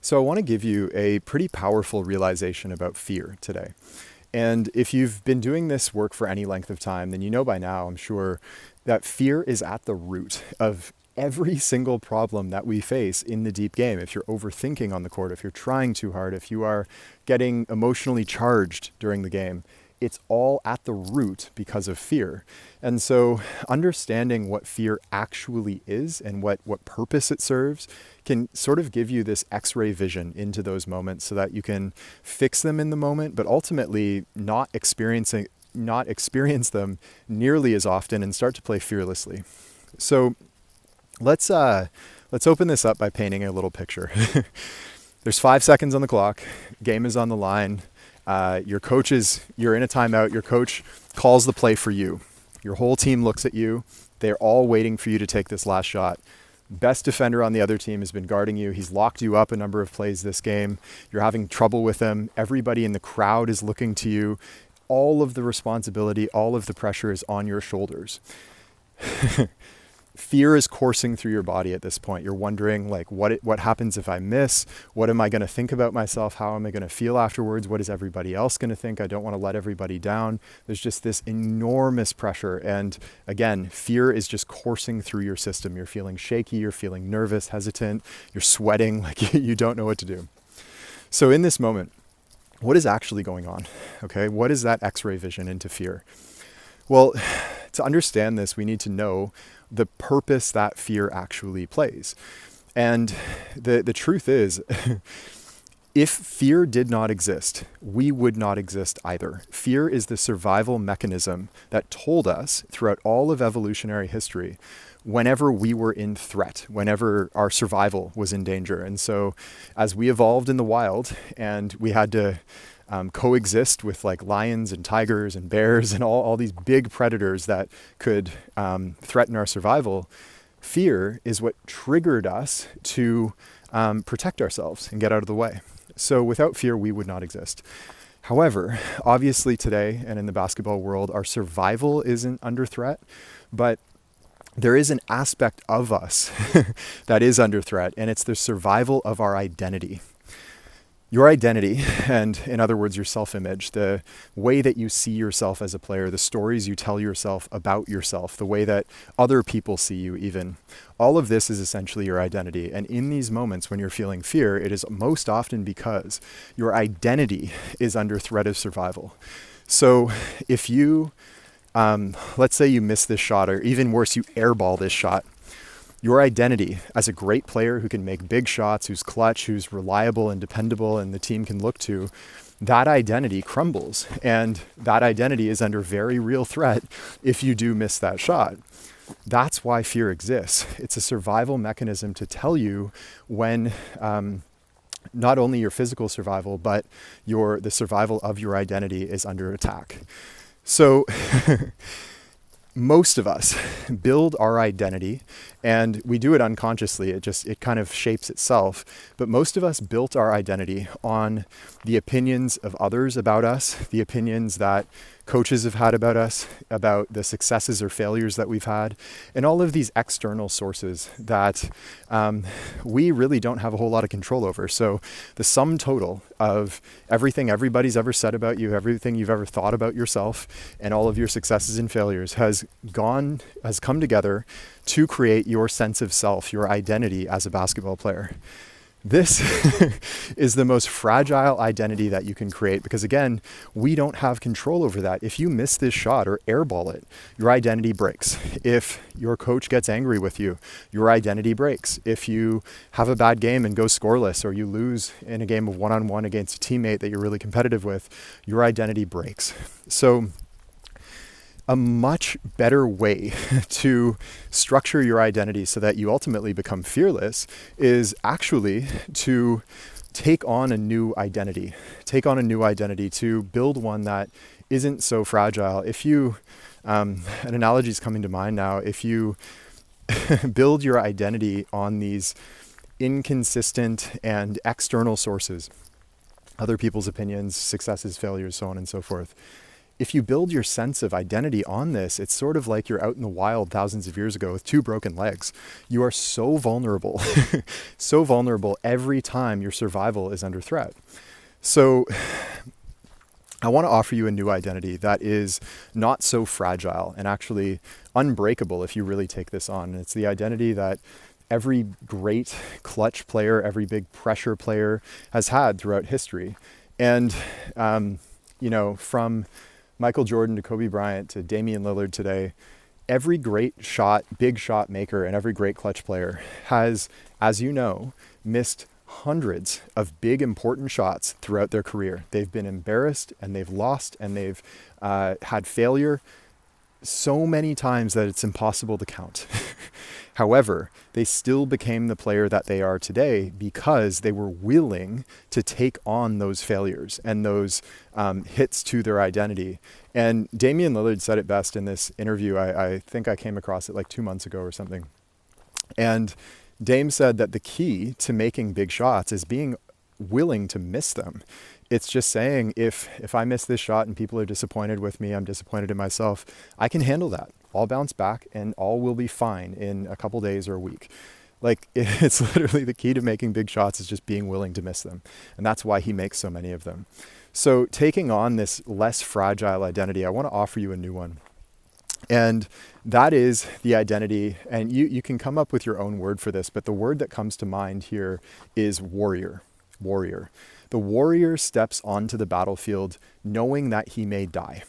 So I want to give you a pretty powerful realization about fear today. And if you've been doing this work for any length of time, then you know by now, I'm sure, that fear is at the root of every single problem that we face in the deep game. If you're overthinking on the court, if you're trying too hard, if you are getting emotionally charged during the game, it's all at the root because of fear. And so understanding what fear actually is and what purpose it serves can sort of give you this X-ray vision into those moments so that you can fix them in the moment, but ultimately not experience them nearly as often and start to play fearlessly. So let's open this up by painting a little picture. There's 5 seconds on the clock. Game is on the line. You're in a timeout. Your coach calls the play for you. Your whole team looks at you. They're all waiting for you to take this last shot. Best defender on the other team has been guarding you. He's locked you up a number of plays this game. You're having trouble with him. Everybody in the crowd is looking to you. All of the responsibility, all of the pressure is on your shoulders. Fear is coursing through your body at this point. You're wondering, like, what happens if I miss? What am I going to think about myself? How am I going to feel afterwards? What is everybody else going to think? I don't want to let everybody down. There's just this enormous pressure. And again, fear is just coursing through your system. You're feeling shaky. You're feeling nervous, hesitant. You're sweating like you don't know what to do. So in this moment, what is actually going on? Okay, what is that X-ray vision into fear? Well, to understand this, we need to know the purpose that fear actually plays. And the truth is, if fear did not exist, we would not exist either. Fear is the survival mechanism that told us throughout all of evolutionary history, whenever we were in threat, whenever our survival was in danger. And so as we evolved in the wild and we had to coexist with like lions and tigers and bears and all these big predators that could threaten our survival, fear is what triggered us to protect ourselves and get out of the way. So without fear, we would not exist. However, obviously today and in the basketball world, our survival isn't under threat, but there is an aspect of us that is under threat, and it's the survival of our identity. Your identity, and in other words, your self-image, the way that you see yourself as a player, the stories you tell yourself about yourself, the way that other people see you even, all of this is essentially your identity. And in these moments when you're feeling fear, it is most often because your identity is under threat of survival. So if you, let's say you miss this shot, or even worse, you airball this shot, your identity as a great player who can make big shots, who's clutch, who's reliable and dependable and the team can look to, that identity crumbles. And that identity is under very real threat if you do miss that shot. That's why fear exists. It's a survival mechanism to tell you when not only your physical survival, but the survival of your identity is under attack. So most of us build our identity, and we do it unconsciously. It kind of shapes itself. But most of us built our identity on the opinions of others about us, the opinions that coaches have had about us, about the successes or failures that we've had, and all of these external sources that we really don't have a whole lot of control over. So the sum total of everything everybody's ever said about you, everything you've ever thought about yourself, and all of your successes and failures has come together to create your sense of self, your identity as a basketball player. This is the most fragile identity that you can create because, again, we don't have control over that. If you miss this shot or airball it, your identity breaks. If your coach gets angry with you, your identity breaks. If you have a bad game and go scoreless, or you lose in a game of one-on-one against a teammate that you're really competitive with, your identity breaks. So a much better way to structure your identity so that you ultimately become fearless is actually to take on a new identity, to build one that isn't so fragile. If you, an analogy is coming to mind now, if you build your identity on these inconsistent and external sources, other people's opinions, successes, failures, so on and so forth, if you build your sense of identity on this, it's sort of like you're out in the wild thousands of years ago with 2 broken legs. You are so vulnerable, so vulnerable every time your survival is under threat. So I want to offer you a new identity that is not so fragile and actually unbreakable if you really take this on. And it's the identity that every great clutch player, every big pressure player has had throughout history. And, from Michael Jordan to Kobe Bryant to Damian Lillard today, every great shot, big shot maker, and every great clutch player has, as you know, missed hundreds of big important shots throughout their career. They've been embarrassed and they've lost and they've had failure so many times that it's impossible to count. However, they still became the player that they are today because they were willing to take on those failures and those hits to their identity. And Damian Lillard said it best in this interview. I think I came across it like 2 months ago or something. And Dame said that the key to making big shots is being willing to miss them. It's just saying, if I miss this shot and people are disappointed with me, I'm disappointed in myself, I can handle that. I'll bounce back and all will be fine in a couple days or a week. Like, it's literally the key to making big shots is just being willing to miss them. And that's why he makes so many of them. So taking on this less fragile identity, I want to offer you a new one. And that is the identity, and you can come up with your own word for this, but the word that comes to mind here is warrior. Warrior. The warrior steps onto the battlefield knowing that he may die.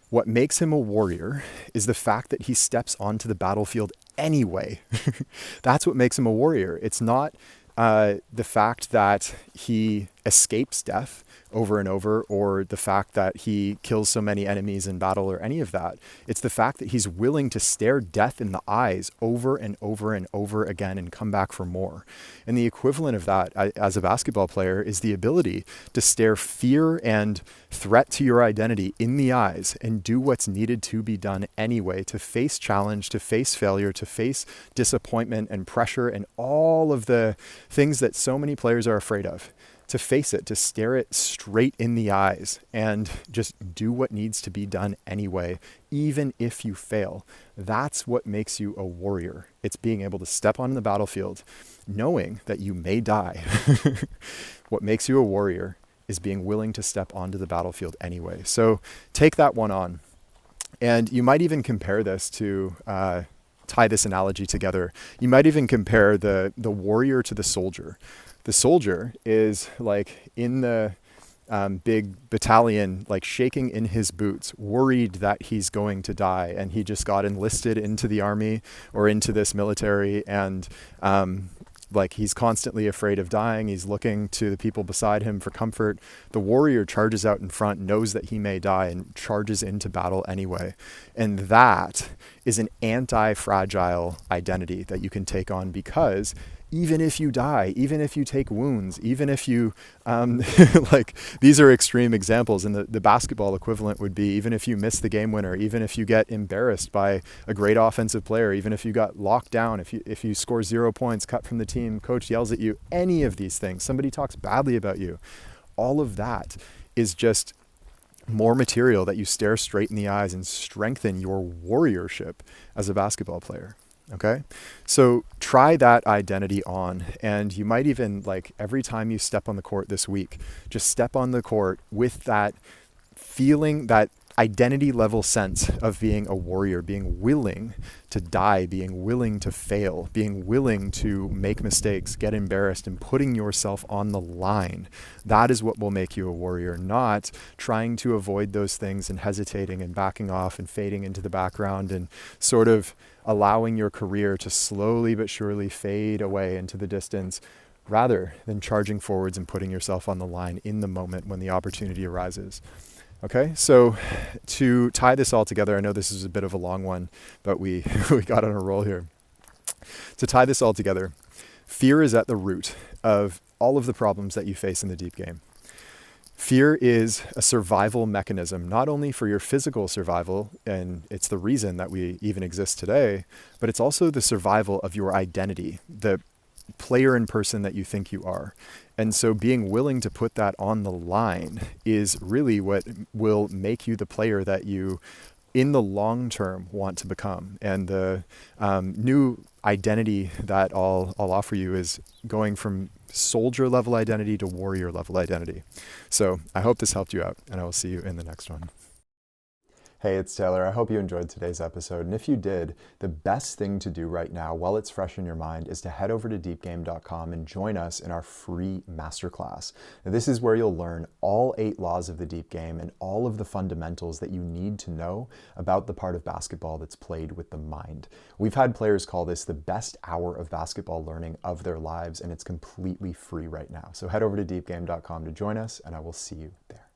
What makes him a warrior is the fact that he steps onto the battlefield anyway. That's what makes him a warrior. It's not the fact that he escapes death over and over, or the fact that he kills so many enemies in battle, or any of that. It's the fact that he's willing to stare death in the eyes over and over and over again and come back for more. And the equivalent of that as a basketball player is the ability to stare fear and threat to your identity in the eyes and do what's needed to be done anyway, to face challenge, to face failure, to face disappointment and pressure and all of the things that so many players are afraid of. To face it, to stare it straight in the eyes and just do what needs to be done anyway, even if you fail. That's what makes you a warrior. It's being able to step on the battlefield knowing that you may die. What makes you a warrior is being willing to step onto the battlefield anyway. So take that one on. And you might even compare this to tie this analogy together. You might even compare the warrior to the soldier. The soldier is like in the big battalion, like shaking in his boots, worried that he's going to die. And he just got enlisted into the army or into this military. And like he's constantly afraid of dying. He's looking to the people beside him for comfort. The warrior charges out in front, knows that he may die, and charges into battle anyway. And that is an anti-fragile identity that you can take on, because even if you die, even if you take wounds, even if you, like, these are extreme examples, and the basketball equivalent would be even if you miss the game winner, even if you get embarrassed by a great offensive player, even if you got locked down, if you score 0 points, cut from the team, coach yells at you, any of these things, somebody talks badly about you, all of that is just more material that you stare straight in the eyes and strengthen your warriorship as a basketball player. Okay, so try that identity on, and you might even, like, every time you step on the court this week, just step on the court with that feeling, that identity level sense of being a warrior, being willing to die, being willing to fail, being willing to make mistakes, get embarrassed, and putting yourself on the line. That is what will make you a warrior, not trying to avoid those things and hesitating and backing off and fading into the background and sort of allowing your career to slowly but surely fade away into the distance, rather than charging forwards and putting yourself on the line in the moment when the opportunity arises. Okay, so to tie this all together, I know this is a bit of a long one, but we got on a roll here. To tie this all together, fear is at the root of all of the problems that you face in the deep game. Fear is a survival mechanism, not only for your physical survival, and it's the reason that we even exist today, but it's also the survival of your identity, the player and person that you think you are. And so being willing to put that on the line is really what will make you the player that you in the long term want to become. And the new identity that I'll offer you is going from soldier level identity to warrior level identity. So I hope this helped you out, and I will see you in the next one. Hey, it's Taylor. I hope you enjoyed today's episode. And if you did, the best thing to do right now while it's fresh in your mind is to head over to deepgame.com and join us in our free masterclass. Now, this is where you'll learn all 8 laws of the deep game and all of the fundamentals that you need to know about the part of basketball that's played with the mind. We've had players call this the best hour of basketball learning of their lives, and it's completely free right now. So head over to deepgame.com to join us, and I will see you there.